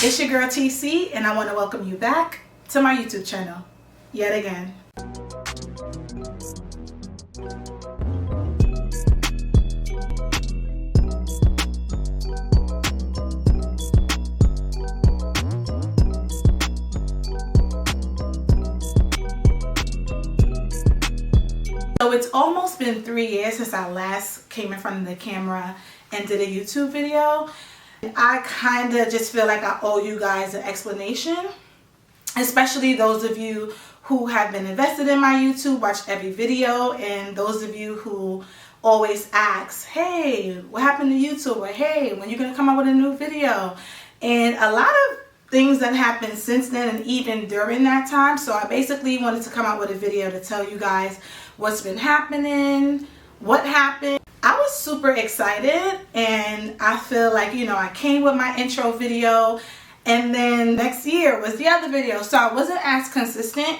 It's your girl TC, and I want to welcome you back to my YouTube channel yet again. So it's almost been 3 years since I last came in front of the camera and did a YouTube video. I kind of just feel like I owe you guys an explanation, especially those of you who have been invested in my YouTube, watch every video, and those of you who always ask, hey, what happened to YouTube? Or hey, when you gonna come out with a new video? And a lot of things that happened since then and even during that time. So I basically wanted to come out with a video to tell you guys what's been happening, what happened. I was super excited, and I feel like, you know, I came with my intro video, and then next year was the other video, so I wasn't as consistent.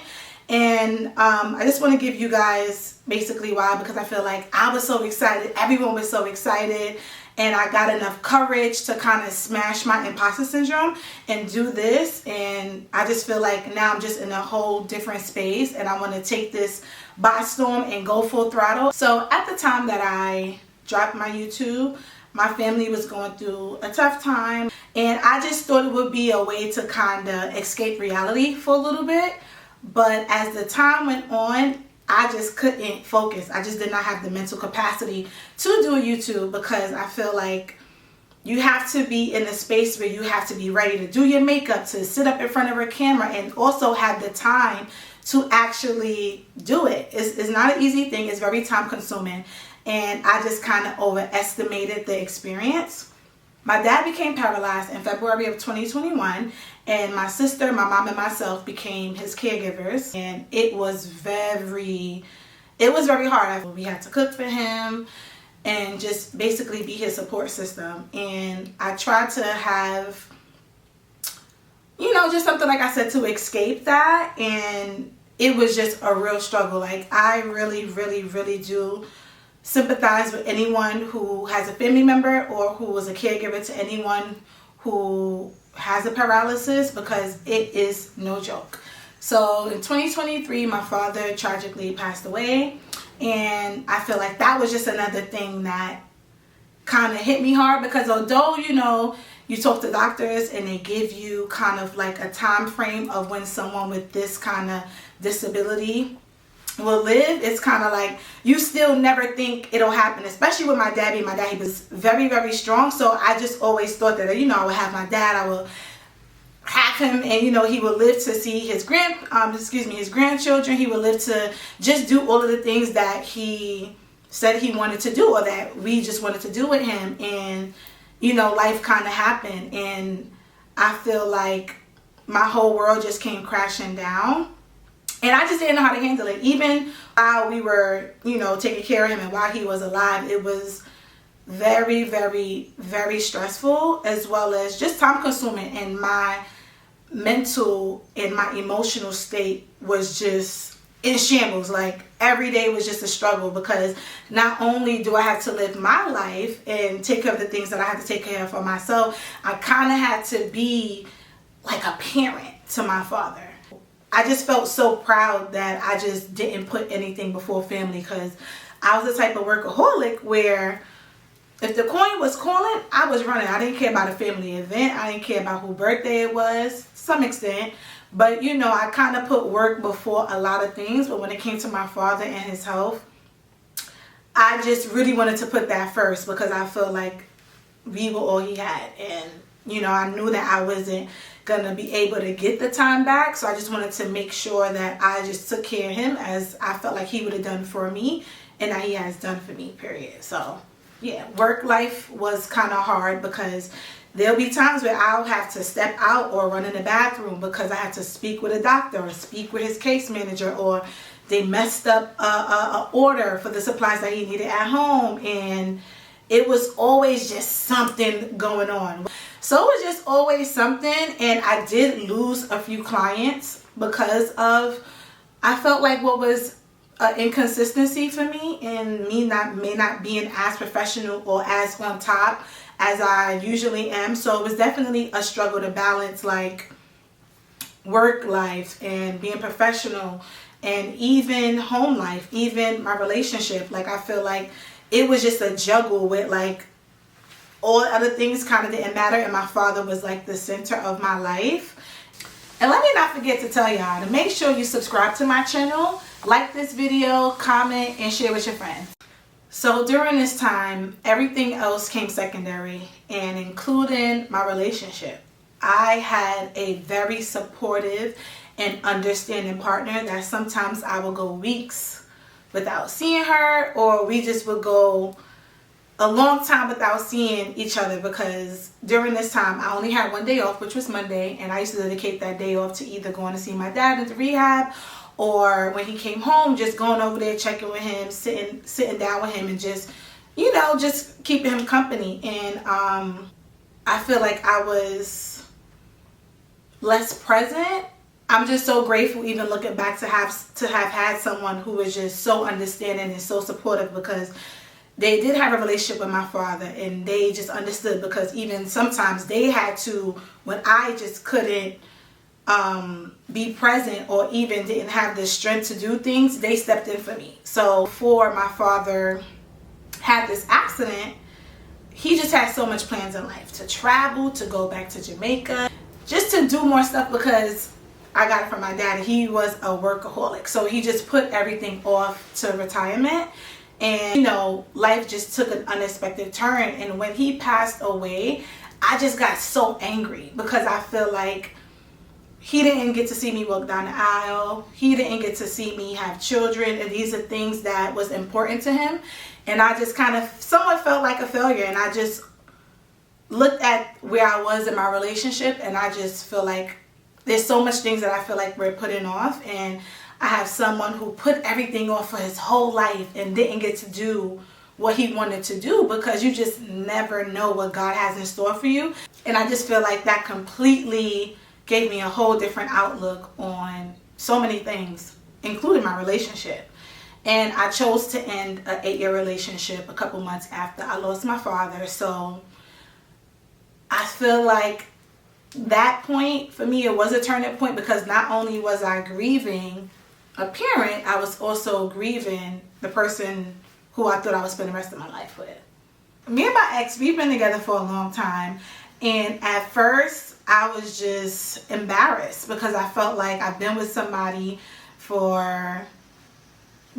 And I just want to give you guys basically why, because I feel like I was so excited, everyone was so excited, and I got enough courage to kind of smash my imposter syndrome and do this. And I just feel like now I'm just in a whole different space, and I want to take this by storm and go full throttle. So at the time that I dropped my YouTube, my family was going through a tough time, and I just thought it would be a way to kind of escape reality for a little bit. But as the time went on, I just couldn't focus. I just did not have the mental capacity to do a YouTube, because I feel like you have to be in a space where you have to be ready to do your makeup, to sit up in front of a camera, and also have the time to actually do it. It's not an easy thing. It's very time consuming, and I just kind of overestimated the experience. My dad became paralyzed in February of 2021, and my sister, my mom, and myself became his caregivers, and it was very hard. We had to cook for him and just basically be his support system. And I tried to have, you know, just something, like I said, to escape that, and it was just a real struggle. Like, I really do sympathize with anyone who has a family member or who was a caregiver to anyone who has a paralysis, because it is no joke. So in 2023, my father tragically passed away, and I feel like that was just another thing that kind of hit me hard, because although, you know, you talk to doctors and they give you kind of like a time frame of when someone with this kind of disability will live, it's kind of like you still never think it'll happen, especially with my dad. My dad, he was very strong, so I just always thought that, you know, I would have my dad, I will have him, and, you know, he would live to see his grandchildren. He would live to just do all of the things that he said he wanted to do, or that we just wanted to do with him. And, you know, life kind of happened, and I feel like my whole world just came crashing down. And I just didn't know how to handle it. Even while we were, you know, taking care of him and while he was alive, it was very stressful, as well as just time consuming. And my mental and my emotional state was just in shambles. Like, every day was just a struggle, because not only do I have to live my life and take care of the things that I have to take care of for myself, I kind of had to be like a parent to my father. I just felt so proud that I just didn't put anything before family, because I was the type of workaholic where if the coin was calling, I was running. I didn't care about a family event. I didn't care about whose birthday it was, to some extent. But, you know, I kind of put work before a lot of things. But when it came to my father and his health, I just really wanted to put that first, because I feel like we were all he had. And, you know, I knew that I wasn't gonna be able to get the time back, so I just wanted to make sure that I just took care of him as I felt like he would have done for me, and that he has done for me, period. So yeah, work life was kind of hard, because there'll be times where I'll have to step out or run in the bathroom because I have to speak with a doctor or speak with his case manager, or they messed up a order for the supplies that he needed at home, and it was always just something going on. So it was just always something, and I did lose a few clients because of, I felt like what was inconsistency for me, and me may not being as professional or as on top as I usually am. So it was definitely a struggle to balance like work life and being professional and even home life, even my relationship. Like I feel like it was just a juggle with like all other things kind of didn't matter, and my father was like the center of my life. And let me not forget to tell y'all to make sure you subscribe to my channel, like this video, comment, and share with your friends. So during this time, everything else came secondary, and including my relationship. I had a very supportive and understanding partner that sometimes I would go weeks without seeing her, or we just would go a long time without seeing each other, because during this time I only had one day off, which was Monday, and I used to dedicate that day off to either going to see my dad into rehab, or when he came home, just going over there, checking with him, sitting down with him, and just, you know, just keeping him company. And I feel like I was less present. I'm just so grateful, even looking back, to have had someone who was just so understanding and so supportive, because they did have a relationship with my father, and they just understood, because even sometimes they had to, when I just couldn't be present or even didn't have the strength to do things, they stepped in for me. So before my father had this accident, he just had so much plans in life to travel, to go back to Jamaica, just to do more stuff, because I got it from my dad. He was a workaholic, so he just put everything off to retirement. And, you know, life just took an unexpected turn. And when he passed away, I just got so angry, because I feel like he didn't get to see me walk down the aisle. He didn't get to see me have children. And these are things that was important to him. And I just kind of somewhat felt like a failure. And I just looked at where I was in my relationship, and I just feel like there's so much things that I feel like we're putting off. And I have someone who put everything off for his whole life and didn't get to do what he wanted to do, because you just never know what God has in store for you. And I just feel like that completely gave me a whole different outlook on so many things, including my relationship. And I chose to end an 8-year relationship a couple months after I lost my father. So I feel like that point for me, it was a turning point, because not only was I grieving a parent, I was also grieving the person who I thought I would spend the rest of my life with. Me and my ex, we've been together for a long time, and at first I was just embarrassed, because I felt like I've been with somebody for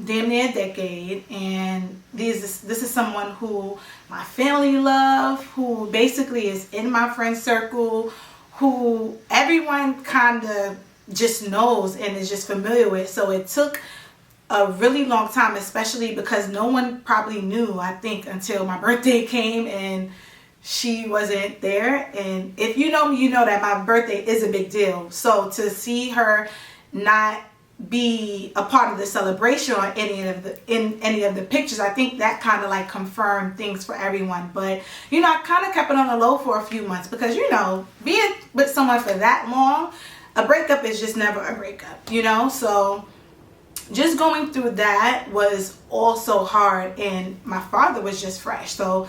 damn near a decade, and this is someone who my family love, who basically is in my friend circle, who everyone kind of just knows and is just familiar with. So it took a really long time, especially because no one probably knew, I think, until my birthday came and she wasn't there. And if you know me, you know that my birthday is a big deal. So to see her not be a part of the celebration or in any of the pictures, I think that kind of like confirmed things for everyone. But you know, I kind of kept it on the low for a few months, because you know, being with someone for that long, a breakup is just never a breakup, you know. So just going through that was also hard, and my father was just fresh, so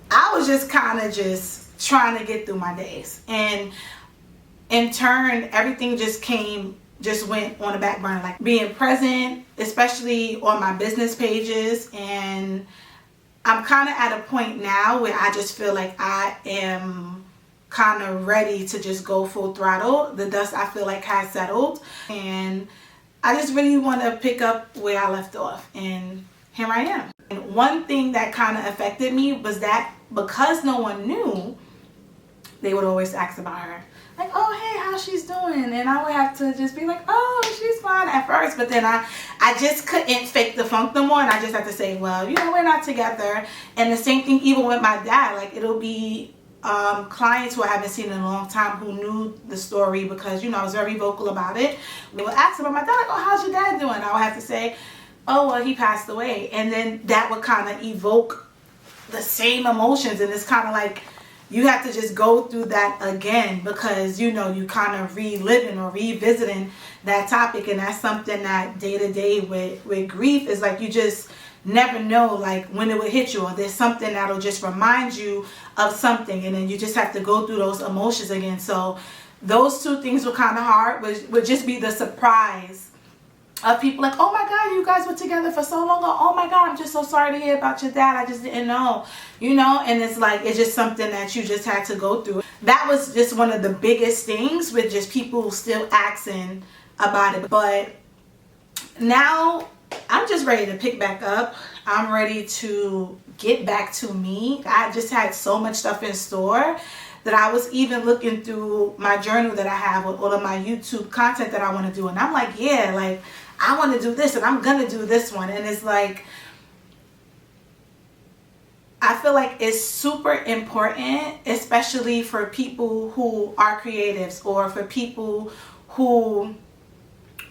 I was just kind of just trying to get through my days. And in turn, everything just went on the back burner, like being present, especially on my business pages. And I'm kind of at a point now where I just feel like I am kind of ready to just go full throttle. The dust, I feel like, has settled, and I just really want to pick up where I left off, and here I am. And one thing that kind of affected me was that because no one knew, they would always ask about her. Like, oh, hey, how she's doing? And I would have to just be like, oh, she's fine at first. But then I just couldn't fake the funk no more. And I just had to say, well, you know, we're not together. And the same thing even with my dad. Like, it'll be clients who I haven't seen in a long time who knew the story, because, you know, I was very vocal about it. They would ask about my dad, like, oh, how's your dad doing? I would have to say, oh, well, he passed away. And then that would kind of evoke the same emotions. And it's kind of like, you have to just go through that again, because, you know, you kind of reliving or revisiting that topic. And that's something that day to day with grief is like, you just never know like when it would hit you, or there's something that'll just remind you of something, and then you just have to go through those emotions again. So those two things were kind of hard. Would just be the surprise of people like, oh my God, you guys were together for so long. Oh my God, I'm just so sorry to hear about your dad. I just didn't know, you know. And it's like, it's just something that you just had to go through. That was just one of the biggest things, with just people still asking about it. But now I'm just ready to pick back up. I'm ready to get back to me. I just had so much stuff in store that I was even looking through my journal that I have with all of my YouTube content that I want to do. And I'm like, yeah, like I want to do this and I'm going to do this one. And it's like, I feel like it's super important, especially for people who are creatives, or for people who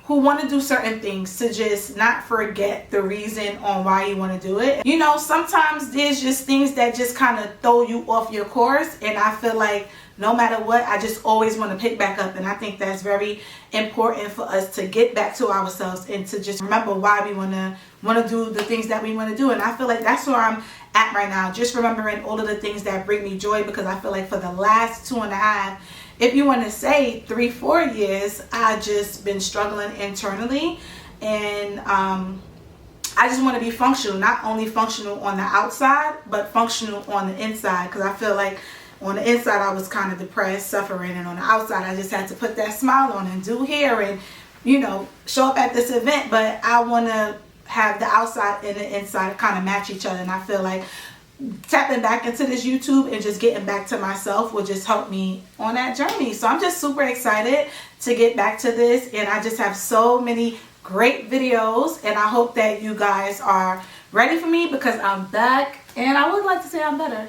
want to do certain things, to just not forget the reason on why you want to do it. You know, sometimes there's just things that just kind of throw you off your course, and I feel like no matter what, I just always want to pick back up. And I think that's very important for us to get back to ourselves and to just remember why we want to do the things that we want to do. And I feel like that's where I'm at right now, just remembering all of the things that bring me joy, because I feel like for the last 2.5, if you want to say 3-4 years, I just been struggling internally. And I just want to be functional, not only functional on the outside, but functional on the inside. Because I feel like on the inside I was kind of depressed, suffering, and on the outside I just had to put that smile on and do hair and, you know, show up at this event. But I want to have the outside and the inside kind of match each other. And I feel like tapping back into this YouTube and just getting back to myself will just help me on that journey. So I'm just super excited to get back to this, and I just have so many great videos, and I hope that you guys are ready for me, because I'm back and I would like to say I'm better.